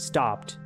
stopped.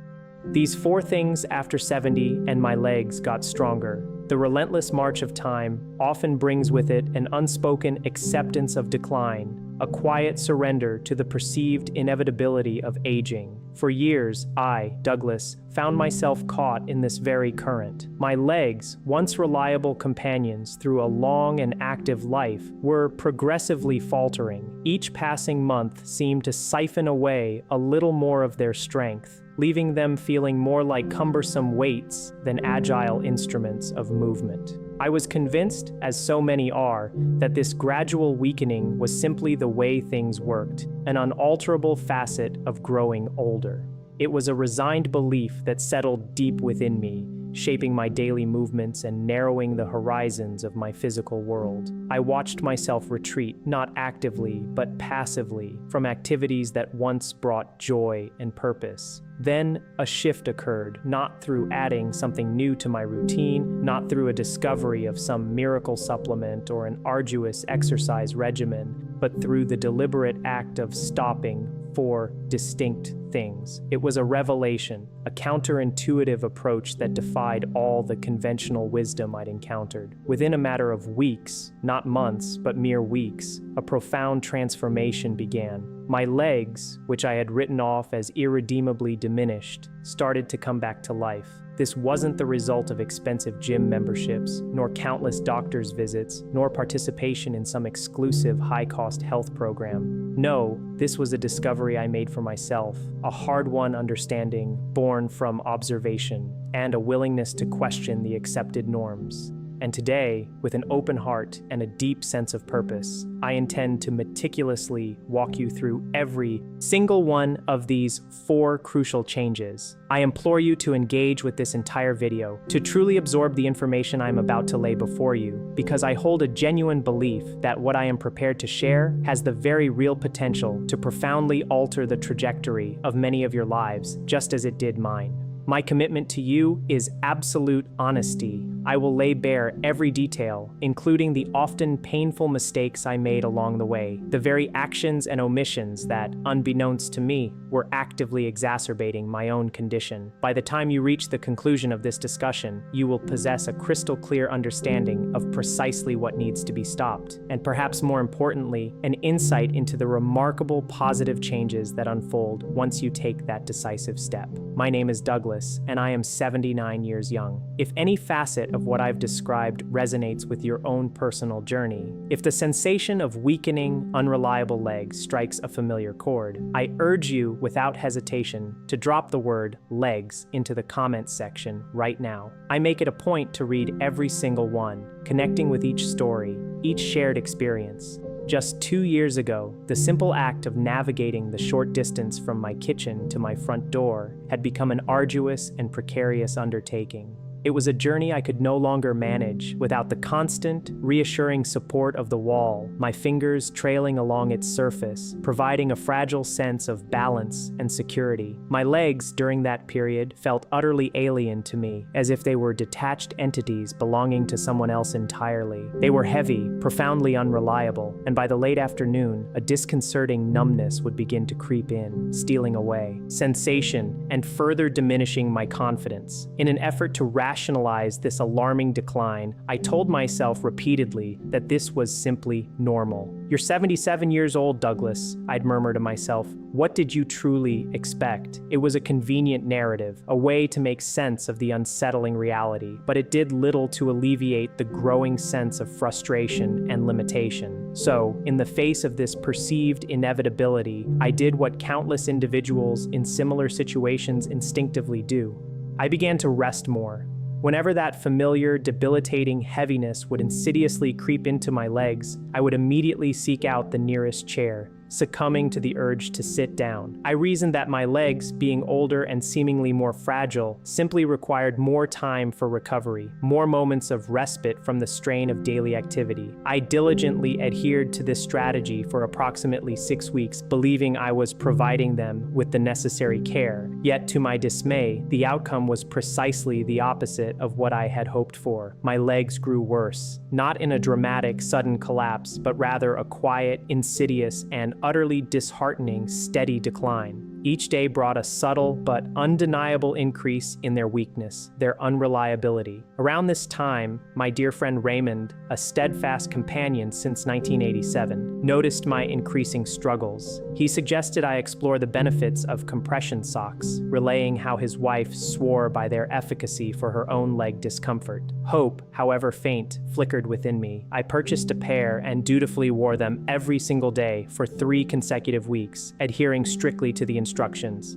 These four things after 70 and my legs got stronger. The relentless march of time often brings with it an unspoken acceptance of decline, a quiet surrender to the perceived inevitability of aging. For years, I, Douglas, found myself caught in this very current. My legs, once reliable companions through a long and active life, were progressively faltering. Each passing month seemed to siphon away a little more of their strength, leaving them feeling more like cumbersome weights than agile instruments of movement. I was convinced, as so many are, that this gradual weakening was simply the way things worked, an unalterable facet of growing older. It was a resigned belief that settled deep within me, shaping my daily movements and narrowing the horizons of my physical world. I watched myself retreat, not actively, but passively, from activities that once brought joy and purpose. Then a shift occurred, not through adding something new to my routine, not through a discovery of some miracle supplement or an arduous exercise regimen, but through the deliberate act of stopping four distinct things. It was a revelation, a counterintuitive approach that defied all the conventional wisdom I'd encountered. Within a matter of weeks, not months, but mere weeks, a profound transformation began. My legs, which I had written off as irredeemably diminished, started to come back to life. This wasn't the result of expensive gym memberships, nor countless doctor's visits, nor participation in some exclusive high-cost health program. No, this was a discovery I made for myself, a hard-won understanding born from observation, and a willingness to question the accepted norms. And today, with an open heart and a deep sense of purpose, I intend to meticulously walk you through every single one of these four crucial changes. I implore you to engage with this entire video, to truly absorb the information I am about to lay before you, because I hold a genuine belief that what I am prepared to share has the very real potential to profoundly alter the trajectory of many of your lives, just as it did mine. My commitment to you is absolute honesty. I will lay bare every detail, including the often painful mistakes I made along the way, the very actions and omissions that, unbeknownst to me, were actively exacerbating my own condition. By the time you reach the conclusion of this discussion, you will possess a crystal clear understanding of precisely what needs to be stopped, and perhaps more importantly, an insight into the remarkable positive changes that unfold once you take that decisive step. My name is Douglas, and I am 79 years young. If any facet of what I've described resonates with your own personal journey, if the sensation of weakening, unreliable legs strikes a familiar chord, I urge you without hesitation to drop the word legs into the comments section right now. I make it a point to read every single one, connecting with each story, each shared experience. Just 2 years ago, the simple act of navigating the short distance from my kitchen to my front door had become an arduous and precarious undertaking. It was a journey I could no longer manage without the constant, reassuring support of the wall, my fingers trailing along its surface, providing a fragile sense of balance and security. My legs, during that period, felt utterly alien to me, as if they were detached entities belonging to someone else entirely. They were heavy, profoundly unreliable, and by the late afternoon, a disconcerting numbness would begin to creep in, stealing away sensation and further diminishing my confidence. In an effort to rationalize this alarming decline, I told myself repeatedly that this was simply normal. "You're 77 years old, Douglas," I'd murmur to myself. What did you truly expect? It was a convenient narrative, a way to make sense of the unsettling reality, but it did little to alleviate the growing sense of frustration and limitation. So, in the face of this perceived inevitability, I did what countless individuals in similar situations instinctively do. I began to rest more. Whenever that familiar, debilitating heaviness would insidiously creep into my legs, I would immediately seek out the nearest chair, succumbing to the urge to sit down. I reasoned that my legs, being older and seemingly more fragile, simply required more time for recovery, more moments of respite from the strain of daily activity. I diligently adhered to this strategy for approximately 6 weeks, believing I was providing them with the necessary care. Yet, to my dismay, the outcome was precisely the opposite of what I had hoped for. My legs grew worse, not in a dramatic, sudden collapse, but rather a quiet, insidious, and utterly disheartening, steady decline. Each day brought a subtle but undeniable increase in their weakness, their unreliability. Around this time, my dear friend Raymond, a steadfast companion since 1987, noticed my increasing struggles. He suggested I explore the benefits of compression socks, relaying how his wife swore by their efficacy for her own leg discomfort. Hope, however faint, flickered within me. I purchased a pair and dutifully wore them every single day for 3 consecutive weeks, adhering strictly to the instructions.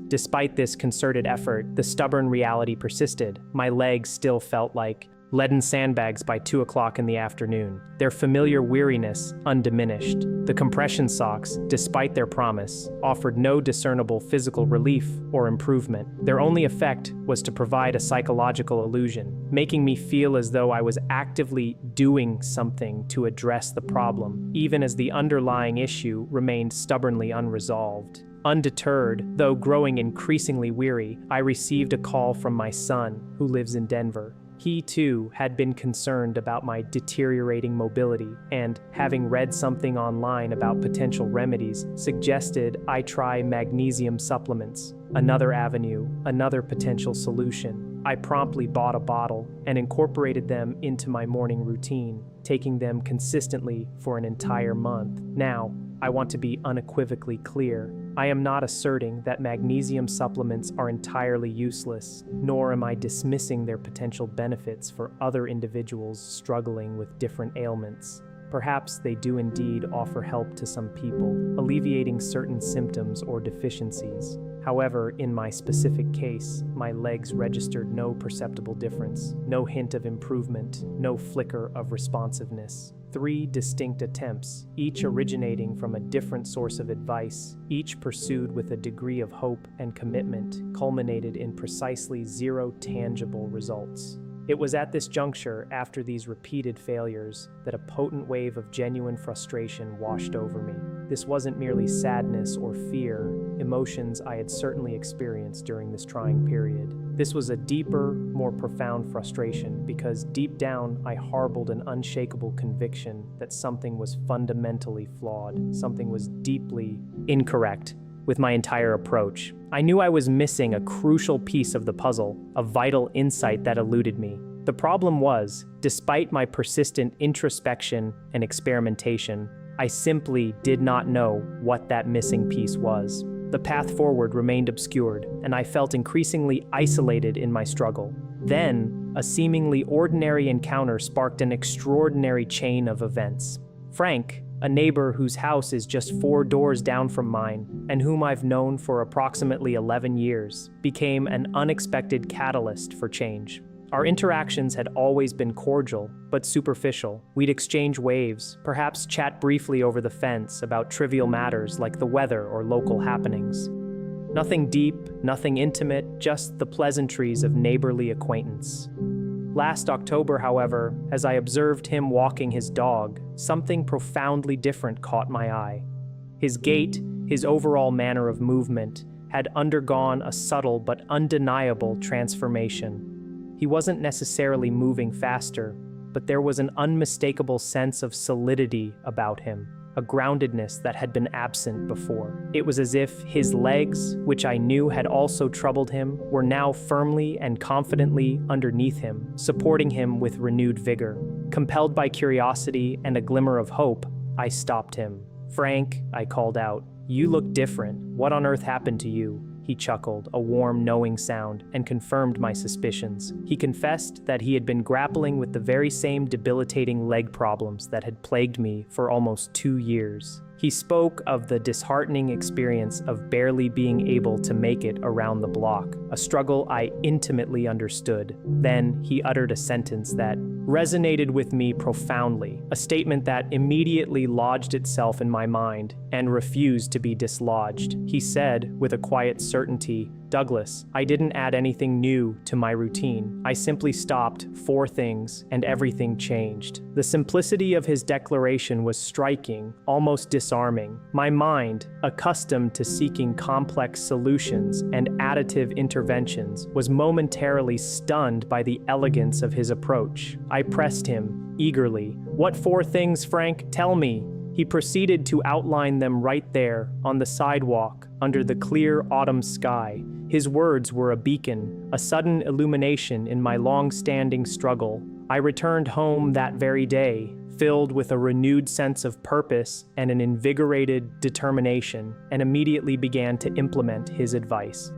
Despite this concerted effort, the stubborn reality persisted. My legs still felt like leaden sandbags by 2 o'clock in the afternoon, their familiar weariness undiminished. The compression socks, despite their promise, offered no discernible physical relief or improvement. Their only effect was to provide a psychological illusion, making me feel as though I was actively doing something to address the problem, even as the underlying issue remained stubbornly unresolved. Undeterred, though growing increasingly weary, I received a call from my son, who lives in Denver. He, too, had been concerned about my deteriorating mobility and, having read something online about potential remedies, suggested I try magnesium supplements. Another avenue, another potential solution. I promptly bought a bottle and incorporated them into my morning routine, taking them consistently for an entire month. Now, I want to be unequivocally clear. I am not asserting that magnesium supplements are entirely useless, nor am I dismissing their potential benefits for other individuals struggling with different ailments. Perhaps they do indeed offer help to some people, alleviating certain symptoms or deficiencies. However, in my specific case, my legs registered no perceptible difference, no hint of improvement, no flicker of responsiveness. 3 distinct attempts, each originating from a different source of advice, each pursued with a degree of hope and commitment, culminated in precisely 0 tangible results. It was at this juncture, after these repeated failures, that a potent wave of genuine frustration washed over me. This wasn't merely sadness or fear, emotions I had certainly experienced during this trying period. This was a deeper, more profound frustration because deep down I harbored an unshakable conviction that something was fundamentally flawed, something was deeply incorrect with my entire approach. I knew I was missing a crucial piece of the puzzle, a vital insight that eluded me. The problem was, despite my persistent introspection and experimentation, I simply did not know what that missing piece was. The path forward remained obscured, and I felt increasingly isolated in my struggle. Then, a seemingly ordinary encounter sparked an extraordinary chain of events. Frank, a neighbor whose house is just 4 doors down from mine, and whom I've known for approximately 11 years, became an unexpected catalyst for change. Our interactions had always been cordial, but superficial. We'd exchange waves, perhaps chat briefly over the fence about trivial matters like the weather or local happenings. Nothing deep, nothing intimate, just the pleasantries of neighborly acquaintance. Last October, however, as I observed him walking his dog, something profoundly different caught my eye. His gait, his overall manner of movement, had undergone a subtle but undeniable transformation. He wasn't necessarily moving faster, but there was an unmistakable sense of solidity about him, a groundedness that had been absent before. It was as if his legs, which I knew had also troubled him, were now firmly and confidently underneath him, supporting him with renewed vigor. Compelled by curiosity and a glimmer of hope, I stopped him. "Frank," I called out, "you look different. What on earth happened to you?" He chuckled, a warm, knowing sound, and confirmed my suspicions. He confessed that he had been grappling with the very same debilitating leg problems that had plagued me for almost 2 years. He spoke of the disheartening experience of barely being able to make it around the block, a struggle I intimately understood. Then he uttered a sentence that resonated with me profoundly, a statement that immediately lodged itself in my mind and refused to be dislodged. He said, with a quiet certainty, "Douglas, I didn't add anything new to my routine. I simply stopped 4 things and everything changed." The simplicity of his declaration was striking, almost disarming. My mind, accustomed to seeking complex solutions and additive interventions, was momentarily stunned by the elegance of his approach. I pressed him eagerly. "What 4 things, Frank? Tell me." He proceeded to outline them right there, on the sidewalk, under the clear autumn sky. His words were a beacon, a sudden illumination in my long-standing struggle. I returned home that very day, filled with a renewed sense of purpose and an invigorated determination, and immediately began to implement his advice.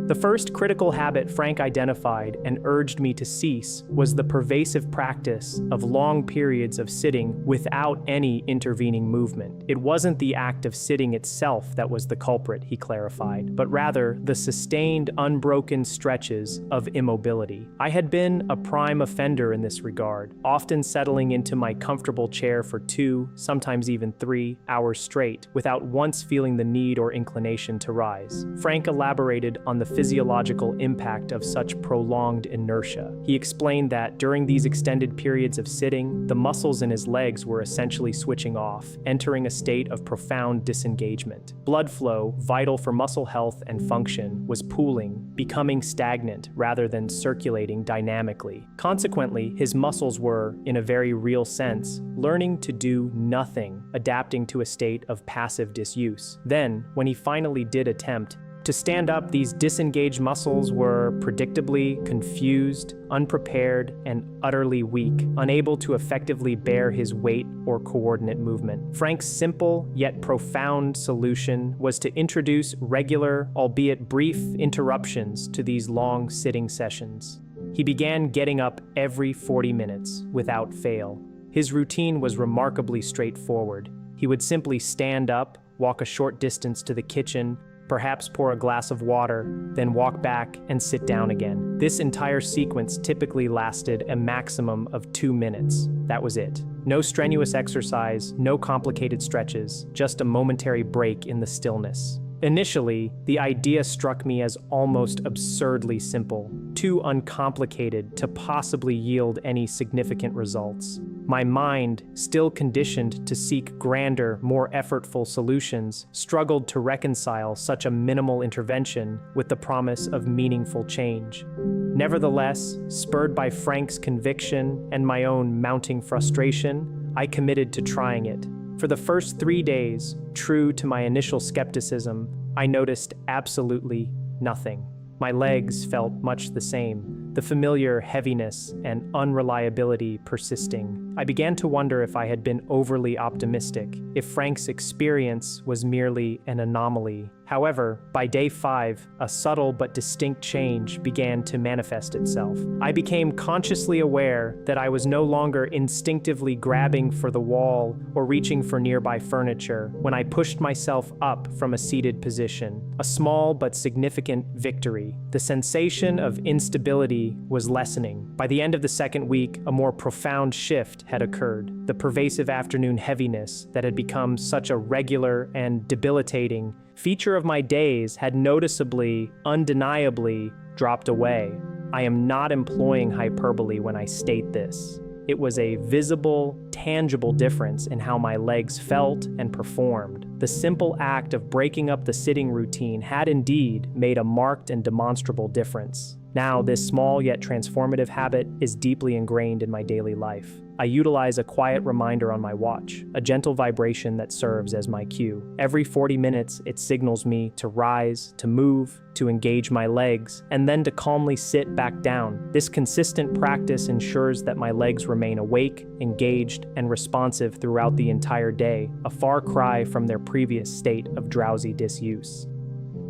The first critical habit Frank identified and urged me to cease was the pervasive practice of long periods of sitting without any intervening movement. It wasn't the act of sitting itself that was the culprit, he clarified, but rather the sustained, unbroken stretches of immobility. I had been a prime offender in this regard, often settling into my comfortable chair for 2, sometimes even 3 hours straight, without once feeling the need or inclination to rise. Frank elaborated on the physiological impact of such prolonged inertia. He explained that during these extended periods of sitting, the muscles in his legs were essentially switching off, entering a state of profound disengagement. Blood flow, vital for muscle health and function, was pooling, becoming stagnant rather than circulating dynamically. Consequently, his muscles were, in a very real sense, learning to do nothing, adapting to a state of passive disuse. Then, when he finally did attempt to stand up, these disengaged muscles were predictably confused, unprepared, and utterly weak, unable to effectively bear his weight or coordinate movement. Frank's simple yet profound solution was to introduce regular, albeit brief, interruptions to these long sitting sessions. He began getting up every 40 minutes, without fail. His routine was remarkably straightforward. He would simply stand up, walk a short distance to the kitchen, perhaps pour a glass of water, then walk back and sit down again. This entire sequence typically lasted a maximum of 2 minutes. That was it. No strenuous exercise, no complicated stretches, just a momentary break in the stillness. Initially, the idea struck me as almost absurdly simple, too uncomplicated to possibly yield any significant results. My mind, still conditioned to seek grander, more effortful solutions, struggled to reconcile such a minimal intervention with the promise of meaningful change. Nevertheless, spurred by Frank's conviction and my own mounting frustration, I committed to trying it. For the first 3 days, true to my initial skepticism, I noticed absolutely nothing. My legs felt much the same, the familiar heaviness and unreliability persisting. I began to wonder if I had been overly optimistic, if Frank's experience was merely an anomaly. However, by day 5, a subtle but distinct change began to manifest itself. I became consciously aware that I was no longer instinctively grabbing for the wall or reaching for nearby furniture when I pushed myself up from a seated position. A small but significant victory. The sensation of instability was lessening. By the end of the second week, a more profound shift had occurred. The pervasive afternoon heaviness that had become such a regular and debilitating feature of my days had noticeably, undeniably dropped away. I am not employing hyperbole when I state this. It was a visible, tangible difference in how my legs felt and performed. The simple act of breaking up the sitting routine had indeed made a marked and demonstrable difference. Now, this small yet transformative habit is deeply ingrained in my daily life. I utilize a quiet reminder on my watch, a gentle vibration that serves as my cue. Every 40 minutes, it signals me to rise, to move, to engage my legs, and then to calmly sit back down. This consistent practice ensures that my legs remain awake, engaged, and responsive throughout the entire day, a far cry from their previous state of drowsy disuse.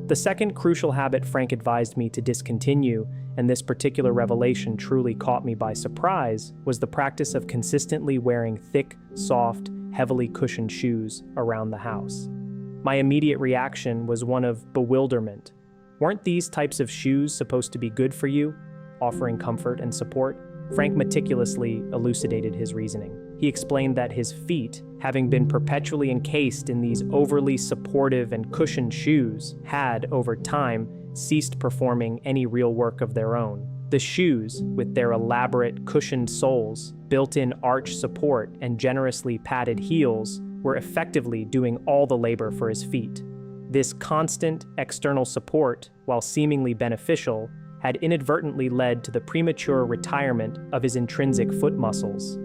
The second crucial habit Frank advised me to discontinue, and this particular revelation truly caught me by surprise, was the practice of consistently wearing thick, soft, heavily cushioned shoes around the house. My immediate reaction was one of bewilderment. Weren't these types of shoes supposed to be good for you, offering comfort and support? Frank meticulously elucidated his reasoning. He explained that his feet, having been perpetually encased in these overly supportive and cushioned shoes, had, over time, ceased performing any real work of their own. The shoes, with their elaborate cushioned soles, built-in arch support, and generously padded heels, were effectively doing all the labor for his feet. This constant external support, while seemingly beneficial, had inadvertently led to the premature retirement of his intrinsic foot muscles.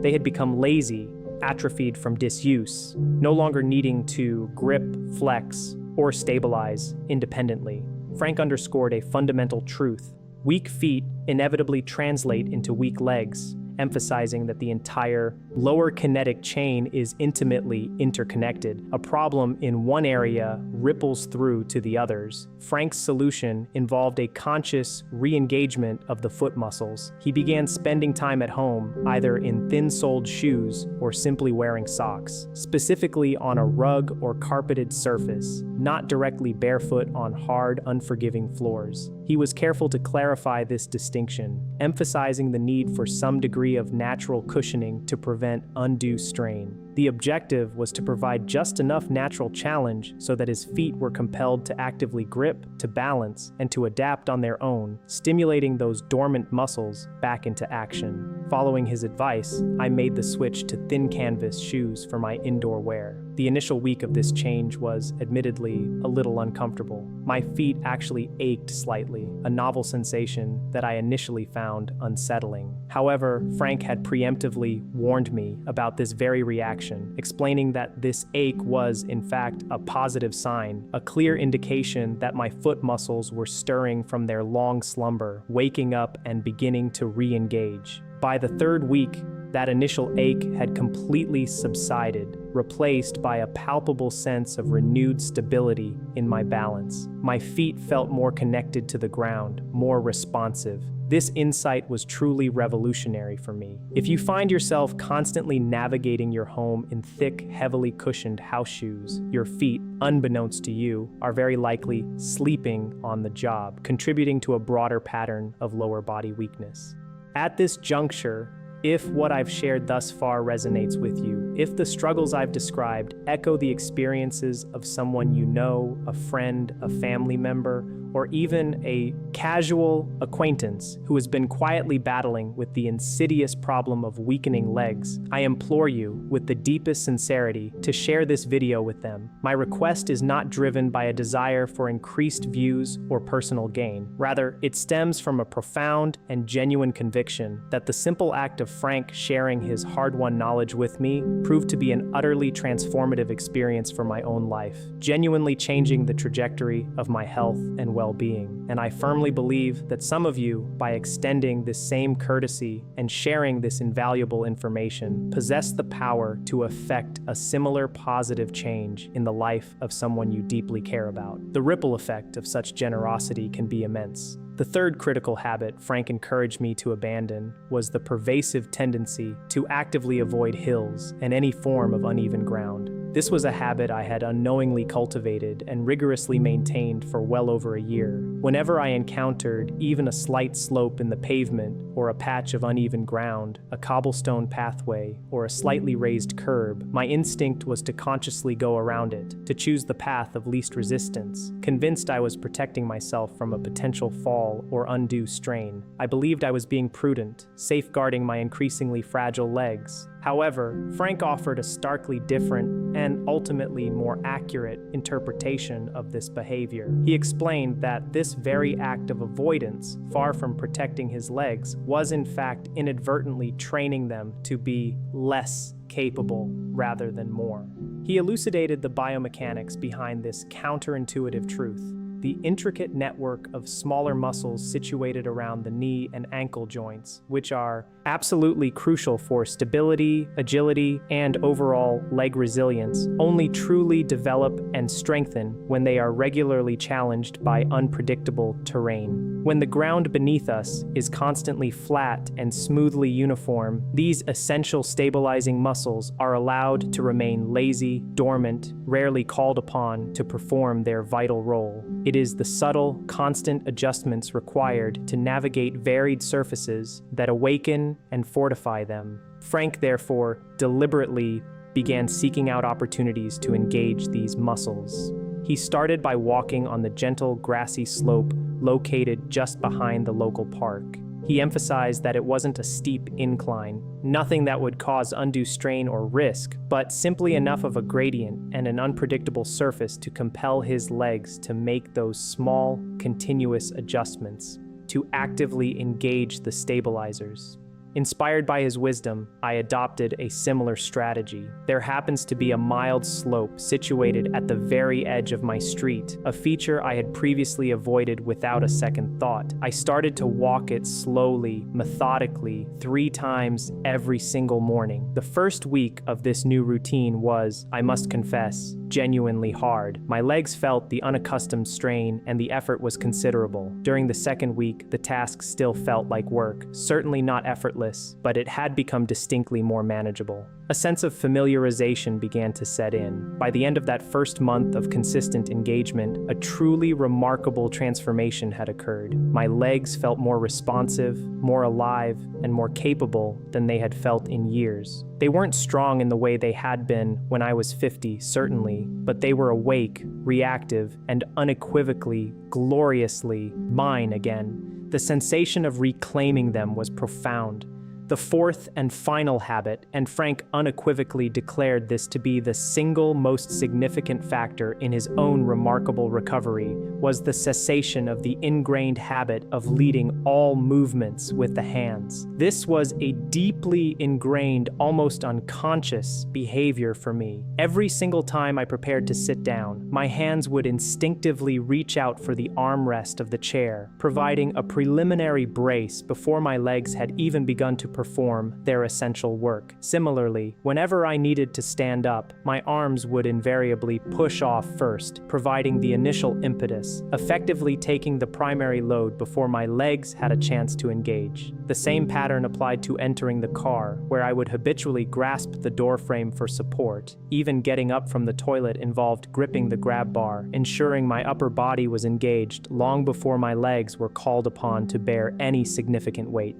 They had become lazy, atrophied from disuse, no longer needing to grip, flex, or stabilize independently. Frank underscored a fundamental truth. Weak feet inevitably translate into weak legs, emphasizing that the entire lower kinetic chain is intimately interconnected. A problem in one area ripples through to the others. Frank's solution involved a conscious re-engagement of the foot muscles. He began spending time at home, either in thin-soled shoes or simply wearing socks, specifically on a rug or carpeted surface, not directly barefoot on hard, unforgiving floors. He was careful to clarify this distinction, emphasizing the need for some degree of natural cushioning to prevent undue strain. The objective was to provide just enough natural challenge so that his feet were compelled to actively grip, to balance, and to adapt on their own, stimulating those dormant muscles back into action. Following his advice, I made the switch to thin canvas shoes for my indoor wear. The initial week of this change was, admittedly, a little uncomfortable. My feet actually ached slightly, a novel sensation that I initially found unsettling. However, Frank had preemptively warned me about this very reaction, explaining that this ache was, in fact, a positive sign, a clear indication that my foot muscles were stirring from their long slumber, waking up and beginning to re-engage. By the third week, that initial ache had completely subsided, replaced by a palpable sense of renewed stability in my balance. My feet felt more connected to the ground, more responsive. This insight was truly revolutionary for me. If you find yourself constantly navigating your home in thick, heavily cushioned house shoes, your feet, unbeknownst to you, are very likely sleeping on the job, contributing to a broader pattern of lower body weakness. At this juncture, if what I've shared thus far resonates with you, if the struggles I've described echo the experiences of someone you know, a friend, a family member, or even a casual acquaintance who has been quietly battling with the insidious problem of weakening legs, I implore you, with the deepest sincerity, to share this video with them. My request is not driven by a desire for increased views or personal gain. Rather, it stems from a profound and genuine conviction that the simple act of Frank sharing his hard-won knowledge with me proved to be an utterly transformative experience for my own life, genuinely changing the trajectory of my health and well-being. And I firmly believe that some of you, by extending this same courtesy and sharing this invaluable information, possess the power to effect a similar positive change in the life of someone you deeply care about. The ripple effect of such generosity can be immense. The third critical habit Frank encouraged me to abandon was the pervasive tendency to actively avoid hills and any form of uneven ground. This was a habit I had unknowingly cultivated and rigorously maintained for well over a year. Whenever I encountered even a slight slope in the pavement or a patch of uneven ground, a cobblestone pathway, or a slightly raised curb, my instinct was to consciously go around it, to choose the path of least resistance. Convinced I was protecting myself from a potential fall or undue strain, I believed I was being prudent, safeguarding my increasingly fragile legs. However, Frank offered a starkly different and ultimately more accurate interpretation of this behavior. He explained that this very act of avoidance, far from protecting his legs, was in fact inadvertently training them to be less capable rather than more. He elucidated the biomechanics behind this counterintuitive truth. The intricate network of smaller muscles situated around the knee and ankle joints, which are absolutely crucial for stability, agility, and overall leg resilience, only truly develop and strengthen when they are regularly challenged by unpredictable terrain. When the ground beneath us is constantly flat and smoothly uniform, these essential stabilizing muscles are allowed to remain lazy, dormant, rarely called upon to perform their vital role. It is the subtle, constant adjustments required to navigate varied surfaces that awaken and fortify them. Frank, therefore, deliberately began seeking out opportunities to engage these muscles. He started by walking on the gentle, grassy slope located just behind the local park. He emphasized that it wasn't a steep incline, nothing that would cause undue strain or risk, but simply enough of a gradient and an unpredictable surface to compel his legs to make those small, continuous adjustments, to actively engage the stabilizers. Inspired by his wisdom, I adopted a similar strategy. There happens to be a mild slope situated at the very edge of my street, a feature I had previously avoided without a second thought. I started to walk it slowly, methodically, 3 times every single morning. The first week of this new routine was, I must confess, genuinely hard. My legs felt the unaccustomed strain and the effort was considerable. During the second week, the task still felt like work, certainly not effortless, but it had become distinctly more manageable. A sense of familiarization began to set in. By the end of that first month of consistent engagement, a truly remarkable transformation had occurred. My legs felt more responsive, more alive, and more capable than they had felt in years. They weren't strong in the way they had been when I was 50, certainly, but they were awake, reactive, and unequivocally, gloriously mine again. The sensation of reclaiming them was profound. The fourth and final habit, and Frank unequivocally declared this to be the single most significant factor in his own remarkable recovery, was the cessation of the ingrained habit of leading all movements with the hands. This was a deeply ingrained, almost unconscious behavior for me. Every single time I prepared to sit down, my hands would instinctively reach out for the armrest of the chair, providing a preliminary brace before my legs had even begun to perform their essential work. Similarly, whenever I needed to stand up, my arms would invariably push off first, providing the initial impetus, effectively taking the primary load before my legs had a chance to engage. The same pattern applied to entering the car, where I would habitually grasp the door frame for support. Even getting up from the toilet involved gripping the grab bar, ensuring my upper body was engaged long before my legs were called upon to bear any significant weight.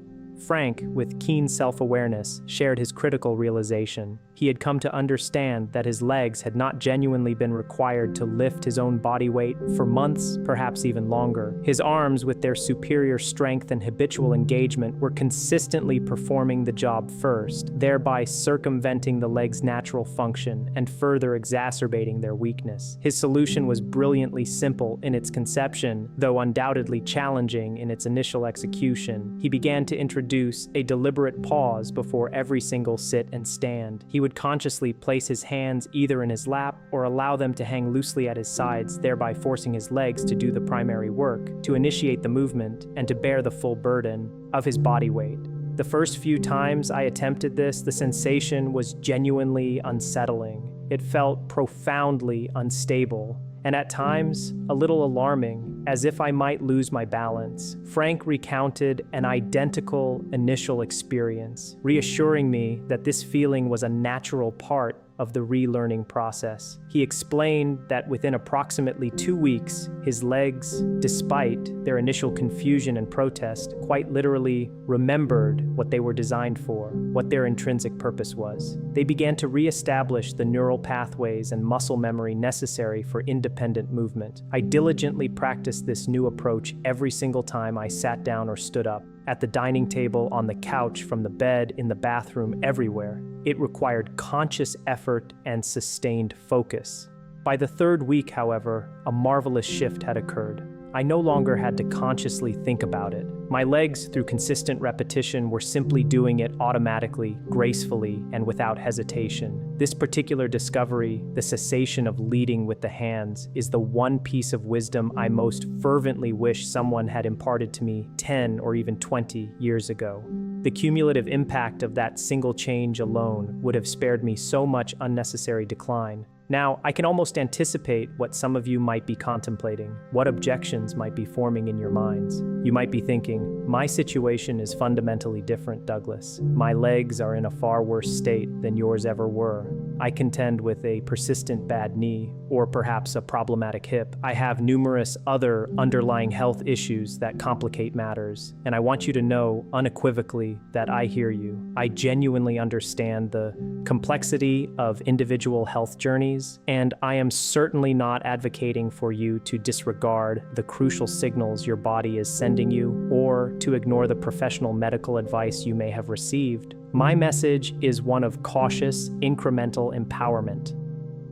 Frank, with keen self-awareness, shared his critical realization. He had come to understand that his legs had not genuinely been required to lift his own body weight for months, perhaps even longer. His arms, with their superior strength and habitual engagement, were consistently performing the job first, thereby circumventing the leg's natural function and further exacerbating their weakness. His solution was brilliantly simple in its conception, though undoubtedly challenging in its initial execution. He began to introduce a deliberate pause before every single sit and stand. He would consciously place his hands either in his lap or allow them to hang loosely at his sides, thereby forcing his legs to do the primary work, to initiate the movement, and to bear the full burden of his body weight. The first few times I attempted this, the sensation was genuinely unsettling. It felt profoundly unstable, and at times, a little alarming, as if I might lose my balance. Frank recounted an identical initial experience, reassuring me that this feeling was a natural part of the relearning process. He explained that within approximately 2 weeks, his legs, despite their initial confusion and protest, quite literally remembered what they were designed for, what their intrinsic purpose was. They began to reestablish the neural pathways and muscle memory necessary for independent movement. I diligently practiced this new approach every single time I sat down or stood up, at the dining table, on the couch, from the bed, in the bathroom, everywhere. It required conscious effort and sustained focus. By the 3rd week, however, a marvelous shift had occurred. I no longer had to consciously think about it. My legs, through consistent repetition, were simply doing it automatically, gracefully, and without hesitation. This particular discovery, the cessation of leading with the hands, is the one piece of wisdom I most fervently wish someone had imparted to me 10 or even 20 years ago. The cumulative impact of that single change alone would have spared me so much unnecessary decline. Now, I can almost anticipate what some of you might be contemplating, what objections might be forming in your minds. You might be thinking, my situation is fundamentally different, Douglas. My legs are in a far worse state than yours ever were. I contend with a persistent bad knee, or perhaps a problematic hip. I have numerous other underlying health issues that complicate matters, and I want you to know unequivocally that I hear you. I genuinely understand the complexity of individual health journeys, and I am certainly not advocating for you to disregard the crucial signals your body is sending you, or to ignore the professional medical advice you may have received. My message is one of cautious, incremental empowerment.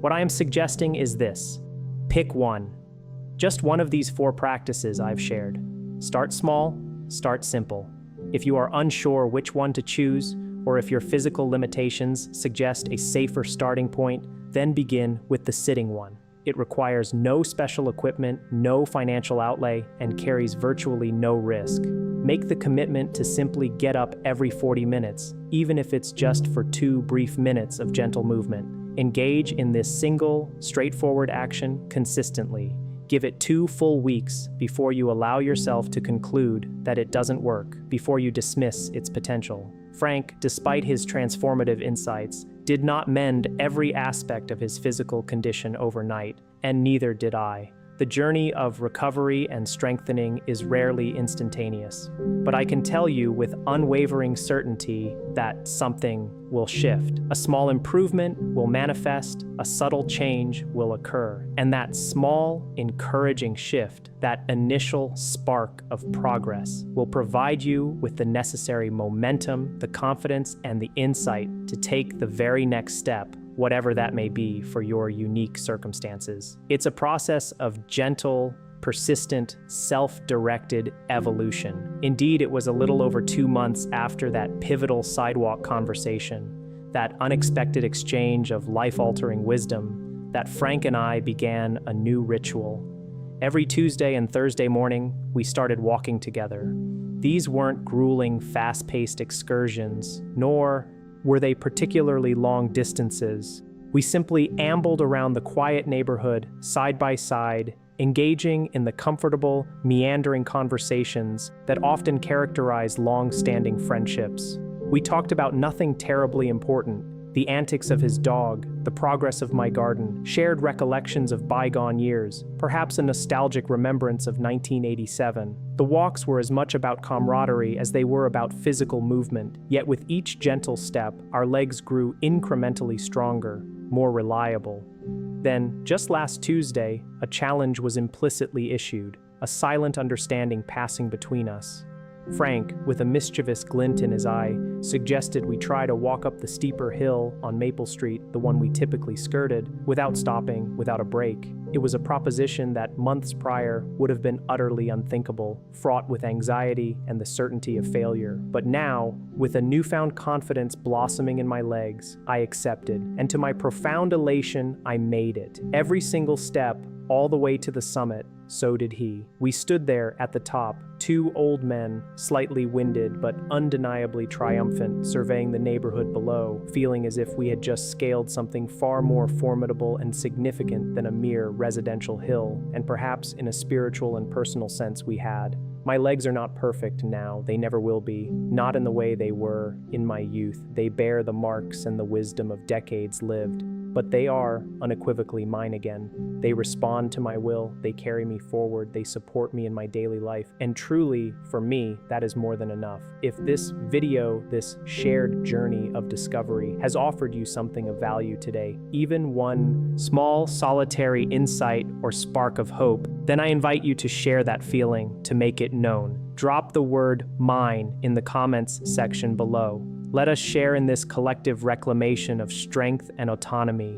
What I am suggesting is this: pick one. Just one of these 4 practices I've shared. Start small, start simple. If you are unsure which one to choose, or if your physical limitations suggest a safer starting point, then begin with the sitting one. It requires no special equipment, no financial outlay, and carries virtually no risk. Make the commitment to simply get up every 40 minutes, even if it's just for 2 brief minutes of gentle movement. Engage in this single, straightforward action consistently. Give it 2 full weeks before you allow yourself to conclude that it doesn't work, before you dismiss its potential. Frank, despite his transformative insights, did not mend every aspect of his physical condition overnight, and neither did I. The journey of recovery and strengthening is rarely instantaneous, but I can tell you with unwavering certainty that something will shift. A small improvement will manifest, a subtle change will occur, and that small, encouraging shift, that initial spark of progress, will provide you with the necessary momentum, the confidence, and the insight to take the very next step, whatever that may be for your unique circumstances. It's a process of gentle, persistent, self-directed evolution. Indeed, it was a little over 2 months after that pivotal sidewalk conversation, that unexpected exchange of life-altering wisdom, that Frank and I began a new ritual. Every Tuesday and Thursday morning, we started walking together. These weren't grueling, fast-paced excursions, nor were they particularly long distances. We simply ambled around the quiet neighborhood, side by side, engaging in the comfortable, meandering conversations that often characterize long-standing friendships. We talked about nothing terribly important: the antics of his dog, the progress of my garden, shared recollections of bygone years, perhaps a nostalgic remembrance of 1987. The walks were as much about camaraderie as they were about physical movement, yet with each gentle step, our legs grew incrementally stronger, more reliable. Then, just last Tuesday, a challenge was implicitly issued, a silent understanding passing between us. Frank, with a mischievous glint in his eye, suggested we try to walk up the steeper hill on Maple Street, the one we typically skirted, without stopping, without a break. It was a proposition that months prior would have been utterly unthinkable, fraught with anxiety and the certainty of failure. But now, with a newfound confidence blossoming in my legs, I accepted, and to my profound elation, I made it. Every single step, all the way to the summit, so did he. We stood there at the top, 2 old men, slightly winded but undeniably triumphant, surveying the neighborhood below, feeling as if we had just scaled something far more formidable and significant than a mere residential hill, and perhaps in a spiritual and personal sense we had. My legs are not perfect now, they never will be, not in the way they were in my youth. They bear the marks and the wisdom of decades lived. But they are unequivocally mine again. They respond to my will, they carry me forward, they support me in my daily life, and truly, for me, that is more than enough. If this video, this shared journey of discovery, has offered you something of value today, even one small, solitary insight or spark of hope, then I invite you to share that feeling, to make it known. Drop the word "mine" in the comments section below. Let us share in this collective reclamation of strength and autonomy.